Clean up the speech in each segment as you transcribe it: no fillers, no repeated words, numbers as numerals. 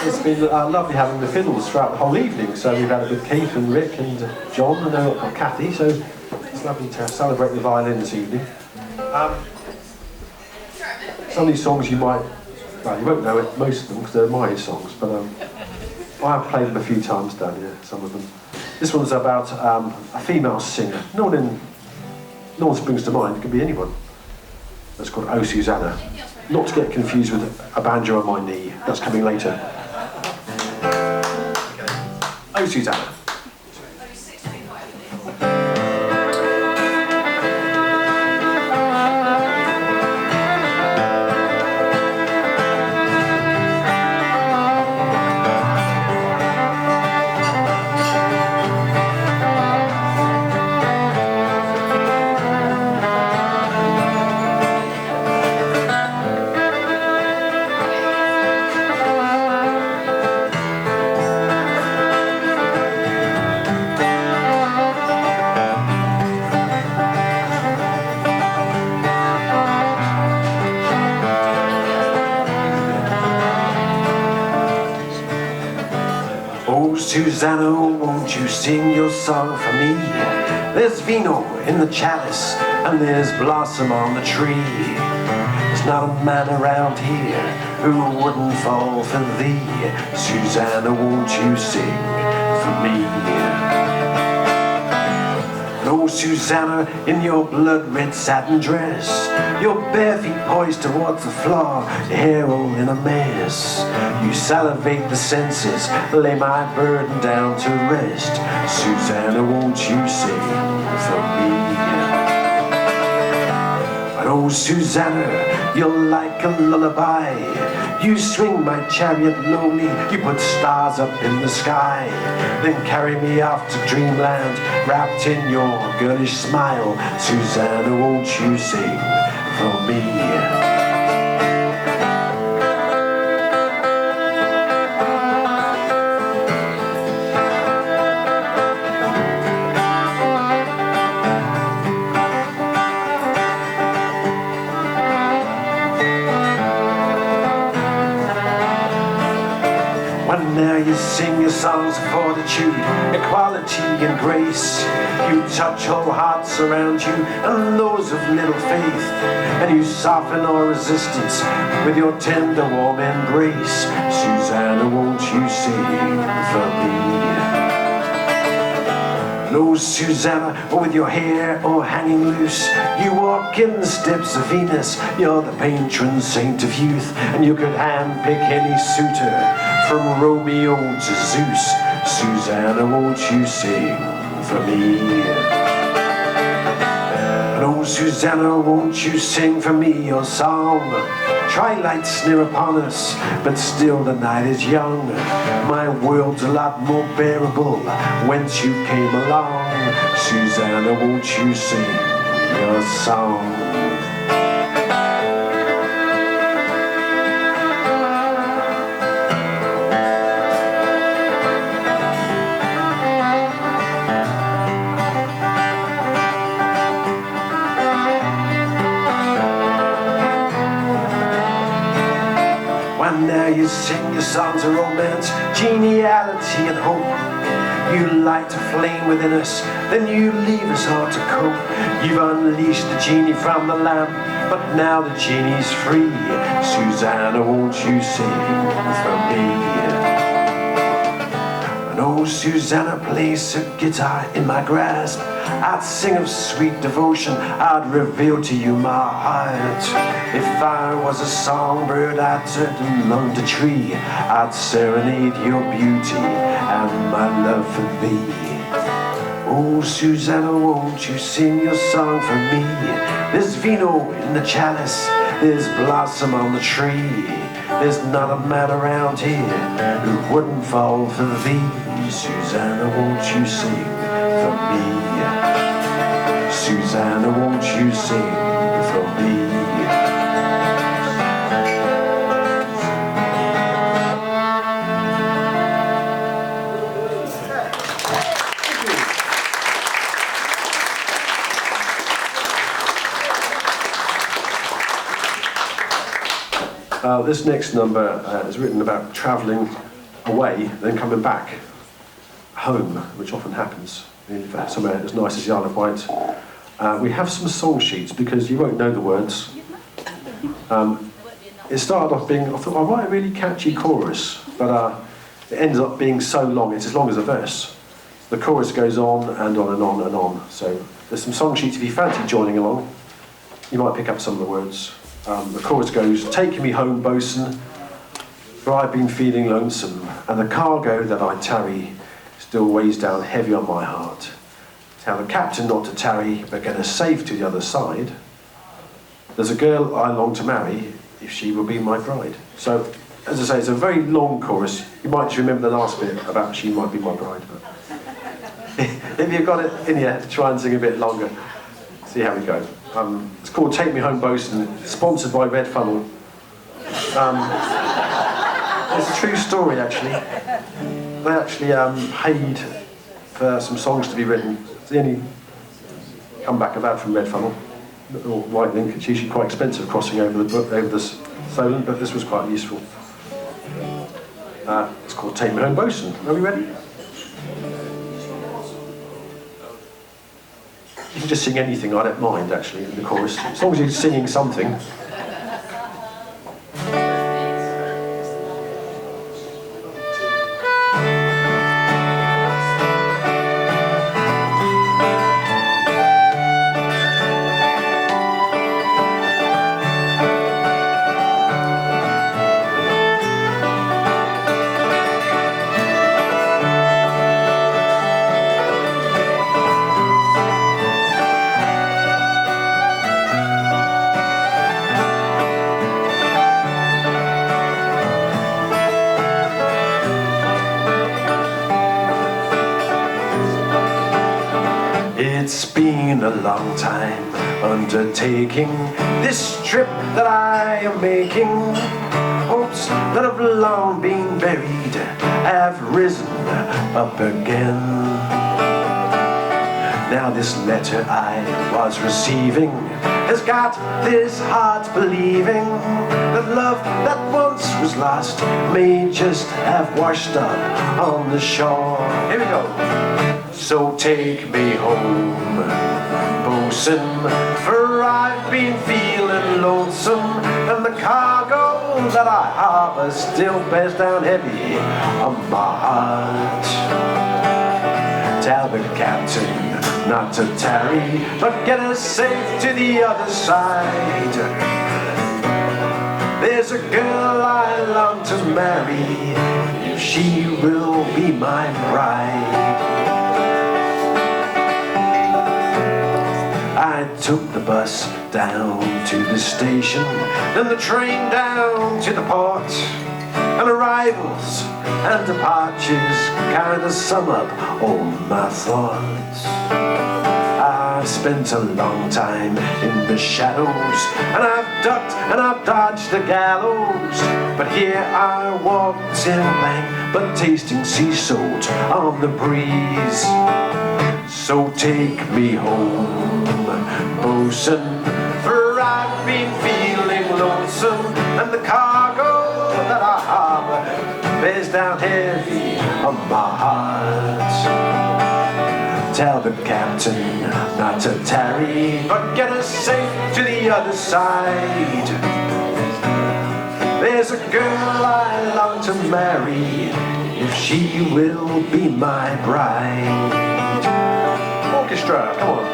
It's been lovely having the fiddles throughout the whole evening. So we've had it with Keith and Rick and John, and now we've got Kathy. So it's lovely to celebrate the violin this evening. Some of these songs you might, well, you won't know it, most of them, because they're my songs, but I have played them a few times down here, some of them. This one's about a female singer. No one springs to mind, it could be anyone. It's called Oh Susanna. Not to get confused with A Banjo on My Knee, that's coming later. Oh Susanna. Oh Susanna, won't you sing your song for me? There's vino in the chalice and there's blossom on the tree. There's not a man around here who wouldn't fall for thee. Susanna, won't you sing for me? Oh Susanna, in your blood-red satin dress, your bare feet poised towards the floor, your hair all in a mess. You salivate the senses, lay my burden down to rest. Susanna, won't you sing for me? But oh Susanna, you're like a lullaby. You swing my chariot lowly, you put stars up in the sky, then carry me off to dreamland, wrapped in your girlish smile. Susanna, won't you sing for me? When now you sing your songs of fortitude, equality and grace, you touch whole hearts around you and those of little faith, and you soften all resistance with your tender warm embrace. Susanna, won't you sing for me? No, Susanna, with your hair all hanging loose, you walk in the steps of Venus. You're the patron saint of youth, and you could handpick any suitor from Romeo to Zeus. Susanna, won't you sing for me? And oh Susanna, won't you sing for me your song? Twilight's near upon us, but still the night is young. My world's a lot more bearable whence you came along. Susanna, won't you sing your song? Now you sing your songs of romance, geniality and hope. You light a flame within us, then you leave us all to cope. You've unleashed the genie from the lamp, but now the genie's free. Susanna, won't you sing for me? And oh Susanna, place a guitar in my grasp. I'd sing of sweet devotion, I'd reveal to you my heart. If I was a songbird, I'd turn and love the tree. I'd serenade your beauty and my love for thee. Oh Susanna, won't you sing your song for me? There's vino in the chalice, there's blossom on the tree. There's not a man around here who wouldn't fall for thee. Susanna, won't you sing for me? Susanna, won't you sing for me? This next number is written about travelling away, then coming back home, which often happens. In fact, somewhere as nice as the Isle of Wight. We have some song sheets because you won't know the words. It started off being, I thought, I write a really catchy chorus, but it ends up being so long, it's as long as a verse. The chorus goes on and on and on and on. So there's some song sheets if you fancy joining along. You might pick up some of the words. The chorus goes, "Take me home, Bosun, for I've been feeling lonesome, and the cargo that I tarry still weighs down heavy on my heart. Tell the captain not to tarry, but get us safe to the other side. There's a girl I long to marry, if she will be my bride." So, as I say, it's a very long chorus. You might just remember the last bit about she might be my bride. But if you've got it in you, try and sing a bit longer. See how we go. It's called "Take Me Home, Bosun," sponsored by Red Funnel. It's a true story, actually. They actually paid for some songs to be written. It's the only comeback I've had from Red Funnel. Or White Link. It's usually quite expensive crossing over the Solent, but this was quite useful. It's called "Take Me Home, Bosun." Are we ready? You can just sing anything, I don't mind actually, in the chorus, as long as you're singing something. It's been a long time undertaking this trip that I am making. Hopes that have long been buried have risen up again. Now this letter I was receiving has got this heart believing that love that once was lost may just have washed up on the shore. Here we go. So take me home, Bosun, for I've been feeling lonesome, and the cargo that I harbour still bears down heavy on my heart. Tell the captain not to tarry, but get us safe to the other side. There's a girl I long to marry, if she will be my bride. I took the bus down to the station, then the train down to the port, and arrivals and departures kinda sum up all my thoughts. I've spent a long time in the shadows, and I've ducked and I've dodged the gallows, but here I walked in blank, but tasting sea salt on the breeze. So take me home, Bosun, for I've been feeling lonesome, and the cargo that I harbour bears down heavy on my heart. Tell the captain not to tarry, but get us safe to the other side. There's a girl I long to marry, if she will be my bride. Orchestra, come on.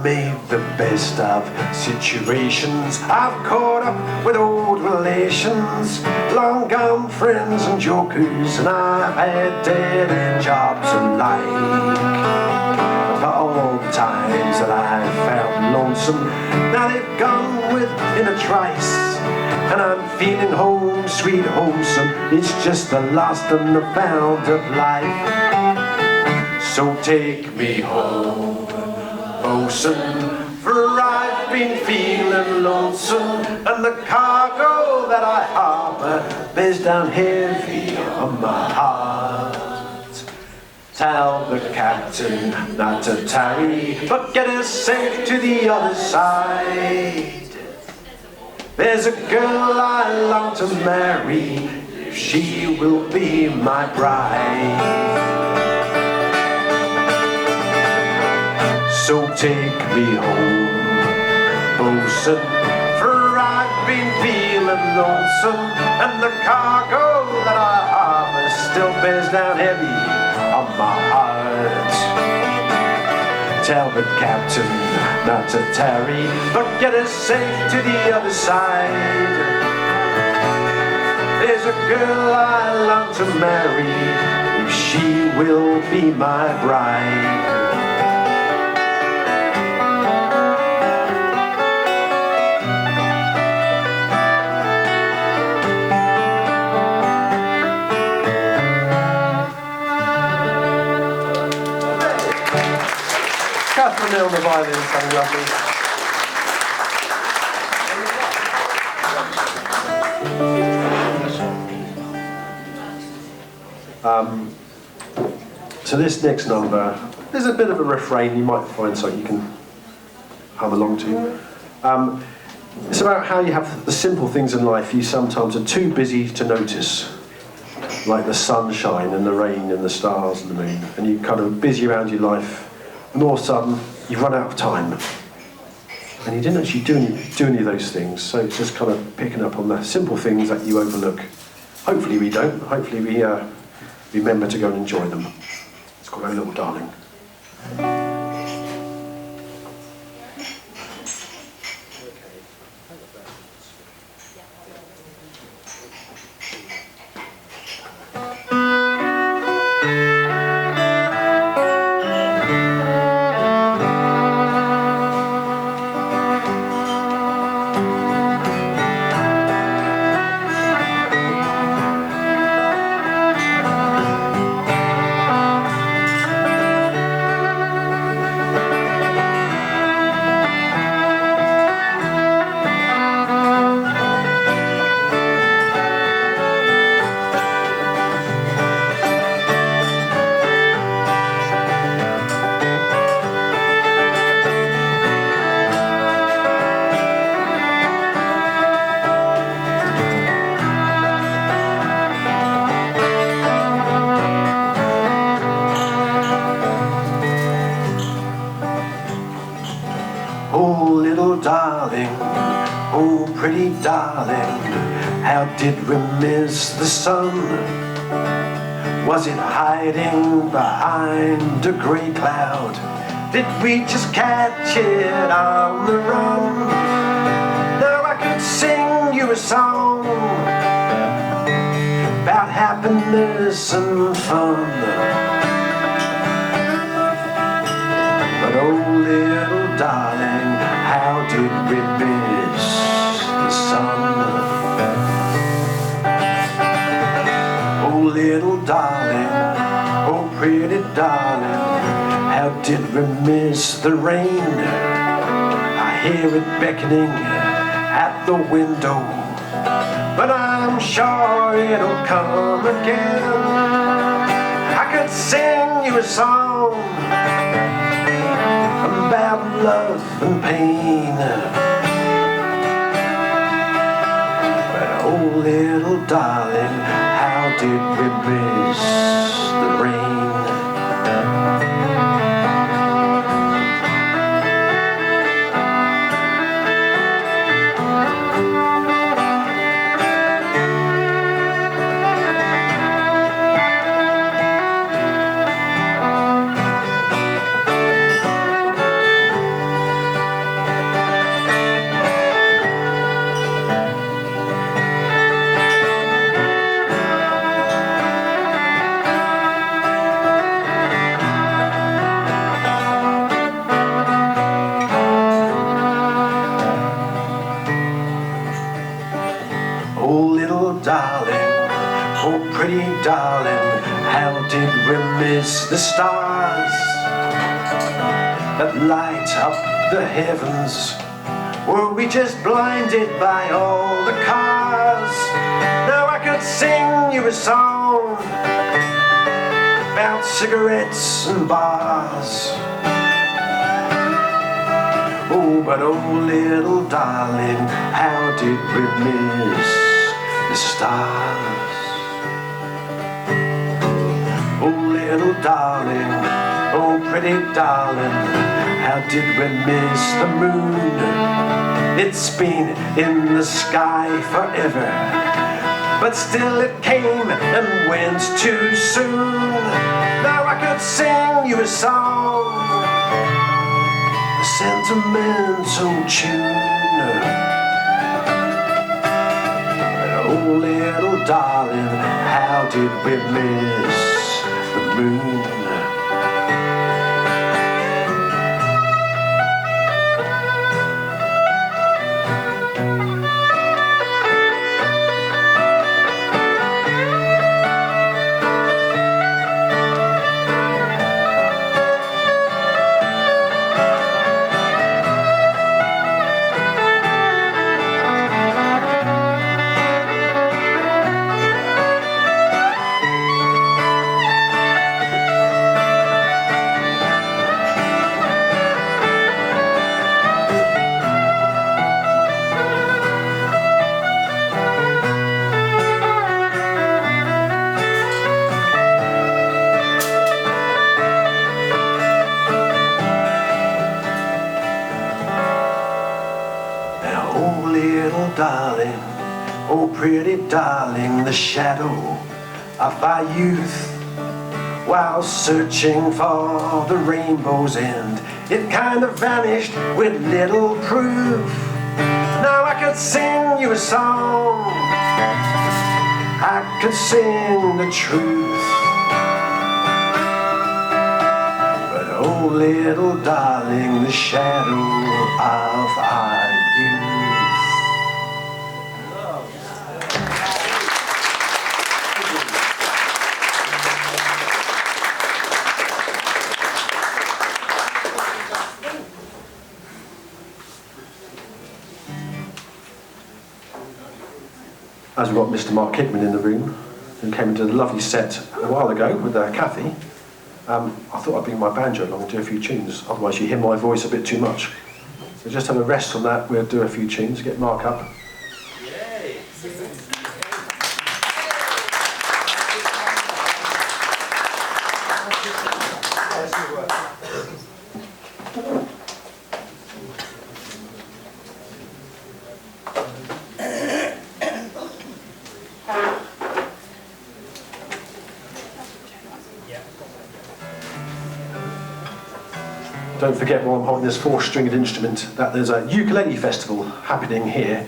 Made the best of situations. I've caught up with old relations, long gone friends and jokers, and I've had dead-end jobs alike. For all the times that I've felt lonely lonesome. Now they've gone within a trice, and I'm feeling home, sweet homesome. It's just the lost and the found of life. So take me home, Bosun, for I've been feeling lonesome, and the cargo that I harbour bears down heavy on my heart. Tell the captain not to tarry, but get us safe to the other side. There's a girl I long to marry, if she will be my bride. So take me home, Bosun, for I've been feeling lonesome, and the cargo that I harbour still bears down heavy on my heart. Tell the captain not to tarry, but get us safe to the other side. There's a girl I long to marry, if she will be my bride. Catherine on the violin, something lovely. So this next number, there's a bit of a refrain. You might find something you can hum along to. It's about how you have the simple things in life you sometimes are too busy to notice, like the sunshine and the rain and the stars and the moon, and you're kind of busy around your life, and all of a sudden you've run out of time, and you didn't actually do any of those things. So it's just kind of picking up on the simple things that you overlook. Hopefully we don't. Hopefully we remember to go and enjoy them. It's called Oh Little Darling. Oh little darling, oh pretty darling, how did we miss the sun? Was it hiding behind a grey cloud? Did we just catch it on the run? Now I could sing you a song about happiness and fun, but oh little darling, how did we miss the sun? Oh little darling, oh pretty darling, how did we miss the rain? I hear it beckoning at the window, but I'm sure it'll come again. I could sing you a song about love and pain, but oh little darling, how did we miss the rain? little darling, oh pretty darling, how did we miss the stars that light up the heavens? Were we just blinded by all the cars? Now I could sing you a song about cigarettes and bars. Oh, but oh little darling, how did we miss the stars? Oh little darling, oh pretty darling, how did we miss the moon? It's been in the sky forever, but still it came and went too soon. Now I could sing you a song, a sentimental tune. But oh little darling, how did we miss the moon? Oh little darling, oh pretty darling, the shadow of our youth, while searching for the rainbow's end, it kind of vanished with little proof. Now I could sing you a song, I could sing the truth. But oh little darling, the shadow of our youth. As we've got Mr. Mark Hickman in the room, who came and did a lovely set a while ago with Kathy, I thought I'd bring my banjo along and do a few tunes, otherwise you hear my voice a bit too much. So just have a rest on that, we'll do a few tunes, get Mark up. Yay. Don't forget, while I'm holding this four-stringed instrument, that there's a ukulele festival happening here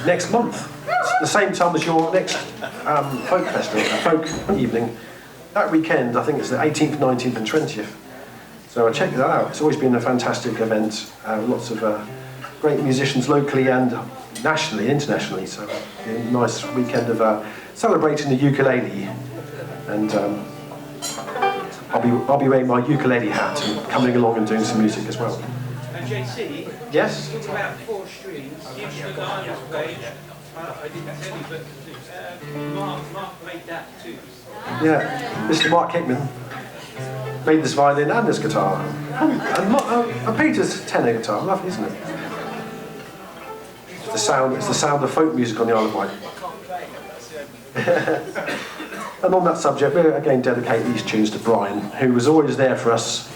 next month. It's the same time as your next folk festival, folk evening. That weekend, I think it's the 18th, 19th and 20th. So check that out. It's always been a fantastic event. Lots of great musicians locally and nationally, internationally. So a nice weekend of celebrating the ukulele. And I'll be wearing my ukulele hat and coming along and doing some music as well. And JC, yes? talk about four strings. You should go on this page. I didn't tell you, but Mark played that too. Yeah, Mr. Mark Hickman made this violin and this guitar. And Peter's tenor guitar, lovely, isn't it? It's the sound of folk music on the Isle of Wight. And on that subject, we'll again dedicate these tunes to Brian, who was always there for us.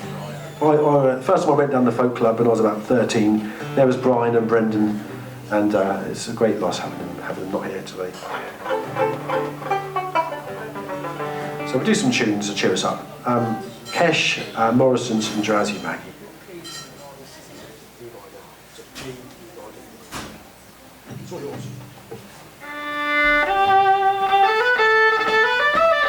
First time I went down the folk club when I was about 13, there was Brian and Brendan, and it's a great loss having them not here today. So we'll do some tunes to cheer us up. Kesh, Morrison's and Drowsy Maggie. It's all yours.